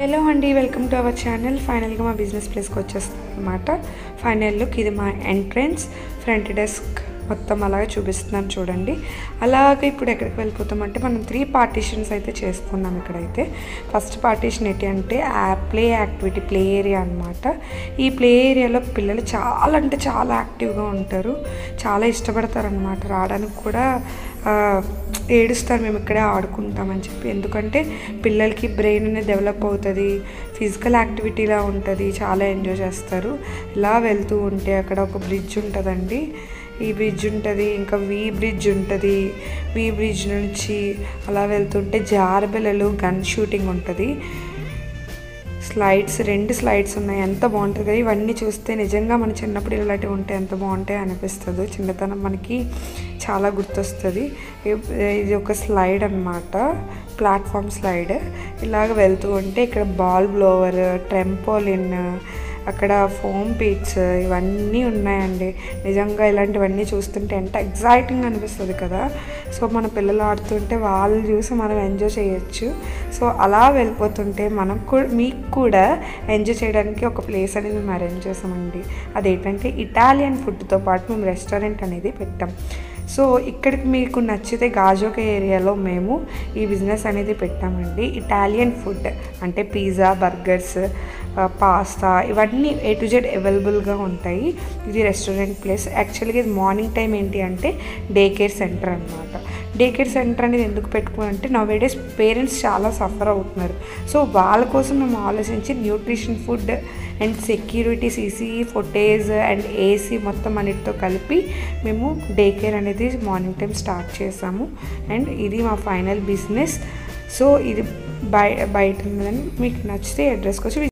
Hello అండి, welcome to our channel. ఫైనల్గా మా బిజినెస్ ప్లేస్కి వచ్చేస్తుంది అనమాట. ఫైనల్ లుక్ ఇది. మా ఎంట్రన్స్, ఫ్రంట్ డెస్క్ మొత్తం అలాగే చూపిస్తున్నాను చూడండి. అలాగే ఇప్పుడు ఎక్కడికి వెళ్ళిపోతామంటే మనం 3 పార్టీషన్స్ అయితే చేసుకున్నాం. ఇక్కడైతే ఫస్ట్ పార్టీషన్ ఏంటి అంటే ప్లే యాక్టివిటీ, ప్లే ఏరియా అనమాట. ఈ ప్లే ఏరియాలో పిల్లలు చాలా అంటే చాలా యాక్టివ్గా ఉంటారు, చాలా ఇష్టపడతారు అనమాట. రావడానికి కూడా ఏడుస్తారు, మేము ఇక్కడే ఆడుకుంటామని చెప్పి. ఎందుకంటే పిల్లలకి బ్రెయిన్ అనేది డెవలప్ అవుతుంది, ఫిజికల్ యాక్టివిటీలా ఉంటుంది, చాలా ఎంజాయ్ చేస్తారు. ఇలా వెళ్తూ ఉంటే అక్కడ ఒక బ్రిడ్జ్ ఉంటుందండి. ఈ బ్రిడ్జ్ ఉంటుంది, ఇంకా బ్రిడ్జ్ ఉంటుంది. బ్రిడ్జ్ నుంచి అలా వెళ్తుంటే జారబిల్లలు, గన్ షూటింగ్ ఉంటుంది. స్లైడ్స్, 2 స్లైడ్స్ ఉన్నాయి. ఎంత బాగుంటుంది కదా ఇవన్నీ చూస్తే. నిజంగా మన చిన్నప్పుడు ఇలాంటివి ఉంటే ఎంత బాగుంటాయి అనిపిస్తుంది. చిన్నతనం మనకి చాలా గుర్తొస్తుంది. ఇది ఒక స్లైడ్ అనమాట, ప్లాట్ఫామ్ స్లైడ్. ఇలాగ వెళ్తూ ఉంటే ఇక్కడ బాల్ బ్లోవర్, ట్రెంపోలిన్, అక్కడ ఫోమ్ పీట్స్ ఇవన్నీ ఉన్నాయండి. నిజంగా ఇలాంటివన్నీ చూస్తుంటే ఎంత ఎగ్జైటింగ్ అనిపిస్తుంది కదా. సో మన పిల్లలు ఆడుతుంటే వాళ్ళు చూసి మనం ఎంజాయ్ చేయొచ్చు. సో అలా వెళ్ళిపోతుంటే మీకు కూడా ఎంజాయ్ చేయడానికి ఒక ప్లేస్ అనేది మేము అరేంజ్ చేసామండి. అదేంటంటే ఇటాలియన్ ఫుడ్తో పాటు మేము రెస్టారెంట్ అనేది పెట్టాం. సో ఇక్కడికి మీకు నచ్చితే గాజోక ఏరియాలో మేము ఈ బిజినెస్ అనేది పెట్టామండి. ఇటాలియన్ ఫుడ్ అంటే పిజ్జా, బర్గర్స్, పాస్తా ఇవన్నీ A to Z అవైలబుల్గా ఉంటాయి. ఇది రెస్టారెంట్ ప్లేస్. యాక్చువల్గా ఇది మార్నింగ్ టైం ఏంటి అంటే డే కేర్ సెంటర్ అనమాట. డే కేర్ సెంటర్ అనేది ఎందుకు పెట్టుకోవాలంటే నౌవేడేస్ పేరెంట్స్ చాలా సఫర్ అవుతున్నారు. సో వాళ్ళ కోసం మేము ఆలోచించి nutrition food and security, CC footage and AC మొత్తం అన్నిటితో కలిపి మేము డే కేర్ అనేది మార్నింగ్ టైం స్టార్ట్ చేసాము. అండ్ ఇది మా ఫైనల్ బిజినెస్. సో ఇది బయట ఉందని మీకు నచ్చితే అడ్రస్కి వచ్చి